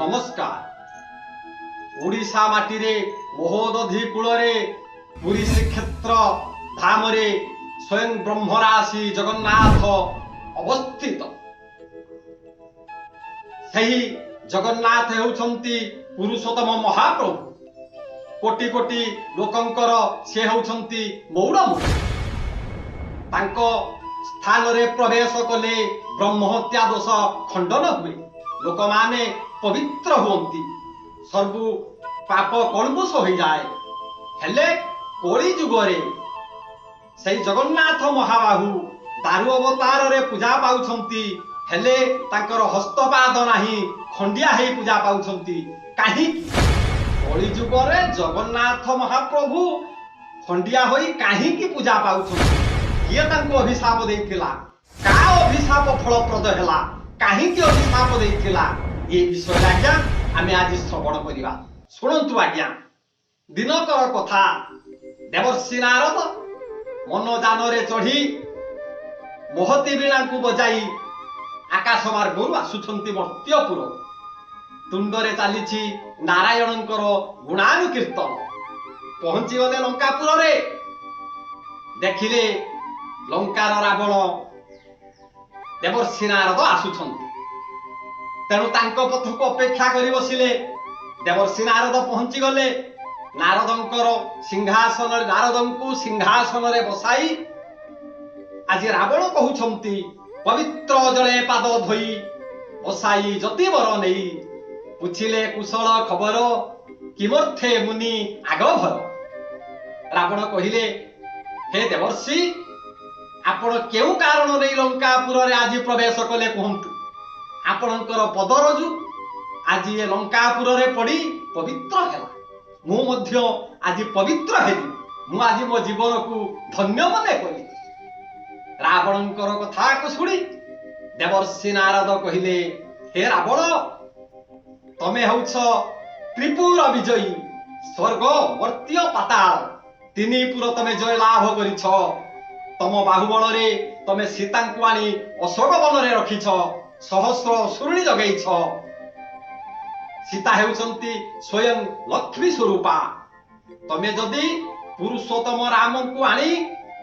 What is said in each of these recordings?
नमस्कार। ओडिशा माटी महोदधि कूलरे पुरी श्रीक्षेत्र धाम स्वयं ब्रह्मराशि जगन्नाथ अवस्थित। सही जगन्नाथ होउछंती पुरुषोत्तम महाप्रभु। कोटि कोटि लोकंकर से होउछंती मौड़मूर्ति। तांको स्थान रे प्रवेश कले ब्रह्महत्या दोष खंडन हुए। लोक माने पवित्र हुंती, सर्वु पाप कलुष हो जाए। हेले कली जुगरे से जगन्नाथ महाबाहु दारु अवतार रे पूजा पाउछंती। हेले तांकर हस्तपाद नाही, खंडिया हे पूजा पाउछंती। काहे कली जुगरे जगन्नाथ महाप्रभु खंडिया होई काहे की पूजा पाउछंती? किए तांको अभिशाप देइथिला? का अभिशाप फलप्रद हैला? काहे की अभिशाप देइथिला? ये विषय आज्ञा आमे आज श्रवण करिबा। सुनंतु आज्ञा। दिनकर कथा। देवर्षि नारद मनोजान रे चढ़ी महती वीणा को बजाई आकाश मार्गरु आसुछंती मर्त्यपुर। तुंडरे चालीछि नारायणंकर गुणानुकीर्तन। पहुंची गले लंकापुर रे। देखिले लंकार रावण देवर्षि नारद आसुछंती। तेणु तांको पथको अपेक्षा करि बसिले। देवर्षि नारद पहुंची गले। नारदंकर सिंहासन नारदंकु सिंहासन रे बसाई आज रावण कहउछंती पवित्र जले पाद धोई बसाई जति बर नेई पुछिले कुशल खबर किमर्थे मुनि आगभर। रावण कहिले हे देवर्षि आपण केउ कारण नै लंकापुर रे आज प्रवेश कले कहंतु। आपणकर पदरजु आज ये लंकापुर रे पड़ी पवित्र हैला। मु मध्य आज पवित्र हेली। मु आज मो जीवन को धन्य मने कली। रावणंकर कथा को सुनी देवर्षि नारद कहिले हे रावण तमे हउछ त्रिपुर विजयी। स्वर्ग मर्त्य पाताल तीनी पुर तमे जय लाभ करिछ। तम बाहुबल रे तमे सीता को आनी अशोक वन रे रखिछ। सहस्र सुरुणी जगैछ। सीता हेउछंती स्वयं लक्ष्मी स्वरूपा। तमे जदि पुरुषोत्तम राम को आनी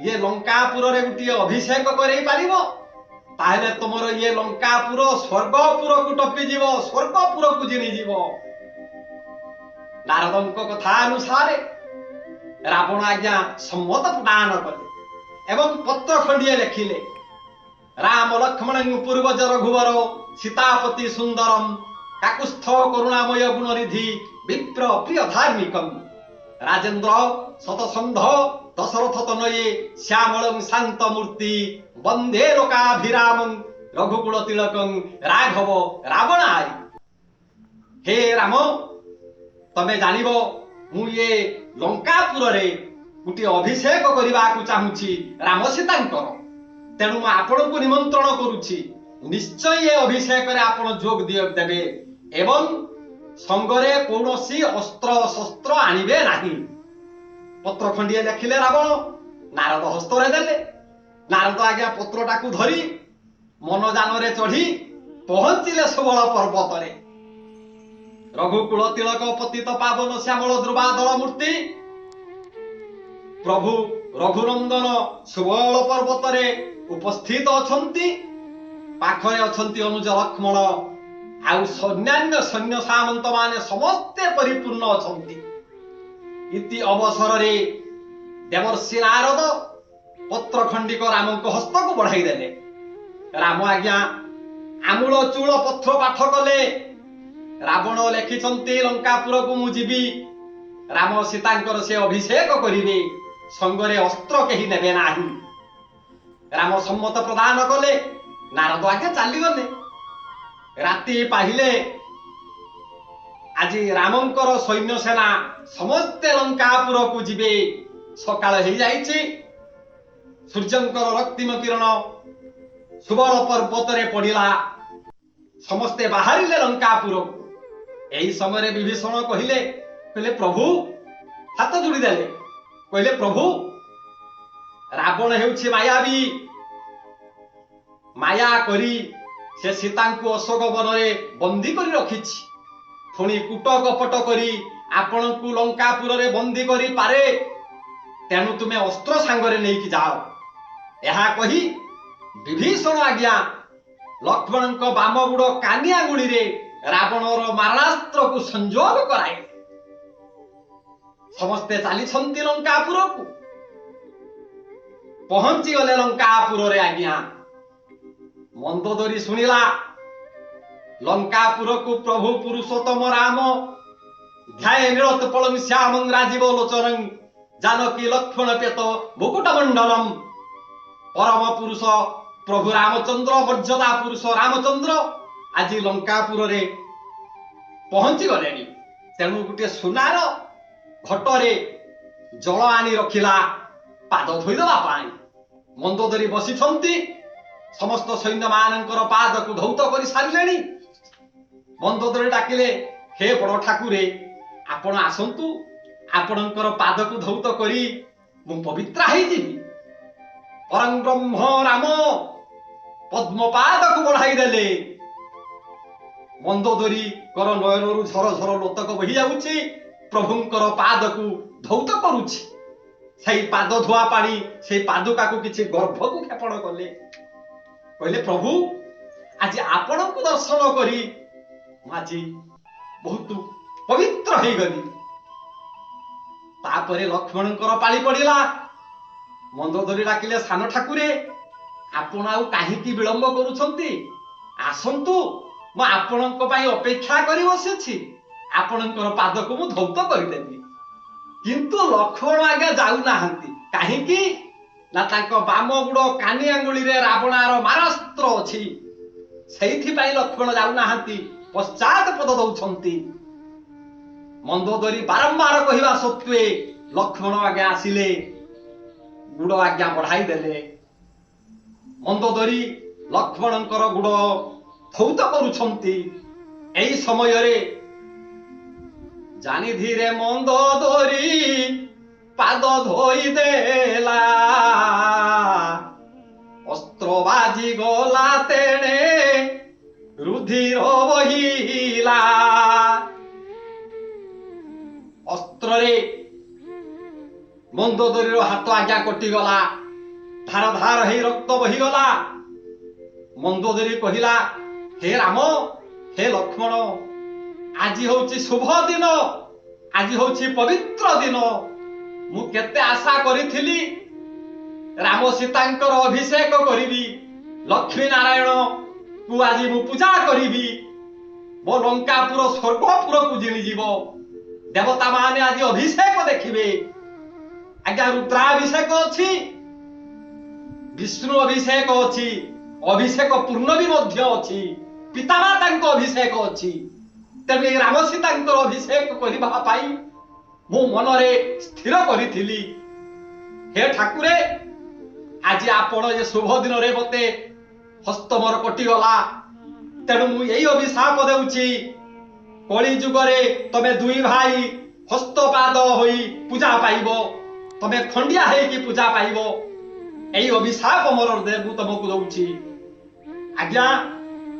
ये लंकापुर रे गुटी अभिषेक करै पारिबो ताहेले तमरो ये लंकापुर स्वर्गपुर को टपी जीवो। स्वर्गपुर को जिनी जीवो। नारदंक कथा अनुसार रावण आज्ञा सम्मत प्रदान कले एवं पत्र खंडिए लिखिले राम लक्ष्मण पूर्वज रघुवर सीतापति सुंदरम काकुस्थ करुणामय गुणनिधि विप्र प्रिय धार्मिकम राजेन्द्र शतसंध दशरथ तनये श्यामलं शांत मूर्ति वंदे लोकाभिरामं रघुकुल तिलकं राघव रावणाय। हे राम तमे जानिबो मु ये लंकापुर रे गुटी अभिषेक करबा को चाहुछि राम सीतांकर। तेणु मैं आपण को निमंत्रण करुछि। निश्चय ये अभिषेक रे आपण जोग देबे एवं संगरे कौनसी अस्त्र शस्त्र आनिबे नाही। पत्र खंडिए लिखिले रावण। नारद हस्तरे देले। नारद आज्ञा पत्रटा को धरी मनोजान रे चढ़ी पहुंचिले सुबल पर्वत रे। रघुकुल तिलक पतित पावन श्यामल द्रुबादल मूर्ति प्रभु रघुनंदन सुबल पर्वत रे उपस्थित अछंती। पाखरे अछंती अनुज लक्ष्मण आउ सन्यान्य सैन्य सामंत माने समस्ते परिपूर्ण अछंती। इति अवसर रे देवर्षि नारद पत्र खंडिक राम को हस्त को बढ़ाई देले। राम आज्ञा आमूल चूल पत्र पाठ कले। रावण लेखिछंती लंकापुर को मु जीवी। राम सीतांकर से अभिषेक करिवे। संगरे अस्त्र केही नेबे नाही। राम सम्मत प्रदान कले। नारद आगे चली गले। राति पाहिले आज रामंकर सैन्य सेना समस्ते लंकापुर को जीवे। सकाळ हे जाईछि। सूर्यंकर रक्तिम किरण सुबल पर्वत रे पड़िला। समस्ते बाहरिले लंकापुर। एही समय विभीषण कहिले प्रभु हाथ जोड़ी देले। कहले प्रभु रावण हेउछि मायावी। माया करी से सीता को अशोक वन में बंदी कर रखी। पुणी कूट कपट करी आपण को लंकापुर रे बंदी करी पारे तेणु तुमे अस्त्र सांगरे नहीं जाओ। यह कही विभीषण आज्ञा लक्ष्मण को बाम गुड़ कानी आंगुली रे रावणर मारणास्त्र को संजोग कराए। समस्ते चली लंकापुर को पहुंची गले लंकापुर रे आज्ञा। मंदोदरी सुनिला लंकापुर को प्रभु पुरुषोत्तम राम ध्याय निरत पलम श्यामं राजीव लोचनं जानकी लक्ष्मण पेत मुकुट मंडलम। परम पुरुष प्रभु रामचंद्र मर्यादा पुरुष रामचंद्र आज लंकापुर रे पहुंची गले। तेणु गोटे सुनार घटरे जल आनी रखिला पाद धोईदेवा पाई। मंदोदरी बसी समस्त सैन्य मानकर पाद को धौत कर सारे। मंदोदरी डाकिले हे बड़ ठाकुरे आपण आसंतु आपणकर पाद को धौत करी मु पवित्र होइजिबी। परम ब्रह्म राम पद्म पाद को बढ़ाई देले। मंदोदरी कर नयनरु झर झर लोतक बही जाउछि प्रभुंकर पाद को धौत करुछि। सेई पाद धुआ पानी से पादुका को किछि गर्भ को खेपण कले। कहले प्रभु आज आपण को दर्शन करी माजी बहुत पवित्र हो गली। तापरे लक्ष्मणकर पाली पड़िला। मंदोदरी डाकिले सान ठाकुरे आपण आउ काहीकि विलंब करूछंती आसंतु म आपणक पई अपेक्षा करि बसिछि। आपणकर पाद को मु धौत करिदेबी। किंतु लक्ष्मण आगे जाउ नाहंती काहीकि ना तांको बाम गुड़ कानी आंगुली रे रावणार मारास्त्र अछि। सेइथि पई लक्ष्मण जाउ नाहंती पश्चात पद दउछंती। मंदोदरी बारंबार कहिबा सत्वे लक्ष्मण आगे आसिले गुड़ आज्ञा बढ़ाई देले। मंदोदरी लक्ष्मणकर गुड़ धौत करुछंती। एई समय रे जानी धीरे मंदोदरी पाद धोई देला। अस्त्र बाजी गला तेणे रुधिर बहिला। अस्त्र रे मंदोदरी हाथ आज्ञा कटिगला। धार धार हे रक्त बहिगला। मंदोदरी कहिला हे राम हे लक्ष्मण आज होची शुभ दिन आज होची पवित्र दिन। मु केते आशा करिथिली राम सीतांकर अभिषेक करिबी लक्ष्मी नारायण को आज मु पूजा करिबी। मो लंकापुर स्वर्गपुर को जिणी जीव देवता माने आज अभिषेक देखिबे। आज्ञा रुद्राभिषेक अछि विष्णु अभिषेक अछि अभिषेक पूर्णवी मध्य अछि पितामातांको अभिषेक अछि। तेबे राम सीतांकर अभिषेक करिबा पाई मो मनरे स्थिर करिथिली। हे ठाकुरे आज आपण ये शुभ दिन रे मते हस्त मोर कटि गला। तेणु मु एई अभिशाप देउछि कली जुगरे तमे दुई भाई हस्तपाद होई पूजा पाइबो। तमे खंडिया हे कि पूजा पाइबो। एई अभिशाप मोर देबु तमको दउछि। आज्ञा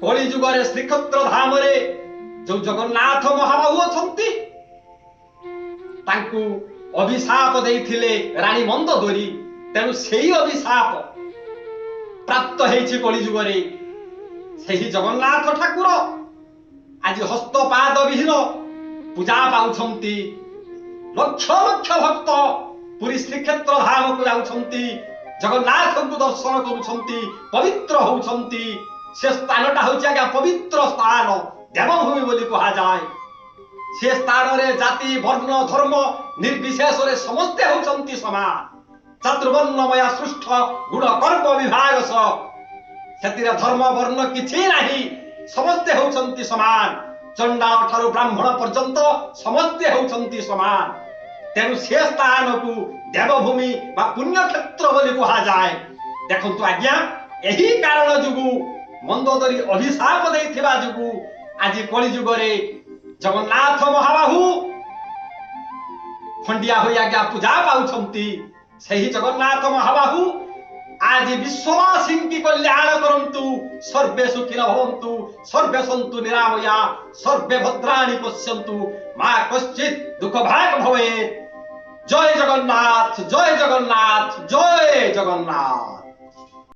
कली जुगरे श्रीक्षेत्र धाम रे जो जगन्नाथ महाबाहु अछंती तांकु अभिशाप देइथिले रानी मंदोदरी। तेणु सेही अभिशाप प्राप्त हेछि कली जुगरे। सेही जगन्नाथ ठाकुर आज हस्तपाद विहीन पूजा पाउछंती। लक्ष लक्ष भक्त पुरी श्रीक्षेत्र धाम को जाउछंती जगन्नाथ को दर्शन करुछंती पवित्र होउछंती। से स्थानटा होछि आज्ञा पवित्र स्थान देवभूमि बोली कहा जाए। से स्थान रे जाति वर्ण धर्म निर्विशेष रे समस्ते होउछंती समान। चतुर्वर्णमय सृष्ट गुण कर्म विभाग सेतिरे धर्म वर्ण किछि नाही समस्ते होउछंती समान। चंडाल ठारू ब्राह्मण पर्यंत समस्ते होउछंती समान। तेणु से स्थान को देवभूमि बा पुण्य क्षेत्र बोली कहा जाए। देखंतु आज्ञा एही कारण जुगु मंदोदरी अभिशाप देइथिबा जुगु आज कली जुगरे जगन्नाथ महाबाहु खंडिया होई आज्ञा पूजा पाउछंती। सेही जगन्नाथ महाबाहु आज विश्ववासी की कल्याण करंतु सर्वे सुखिनः भवन्तु सर्वे सन्तु निरामया सर्वे भद्राणि पश्यन्तु मा कश्चित् दुःख भाग् भवेत्। जय जगन्नाथ जय जगन्नाथ जय जगन्नाथ।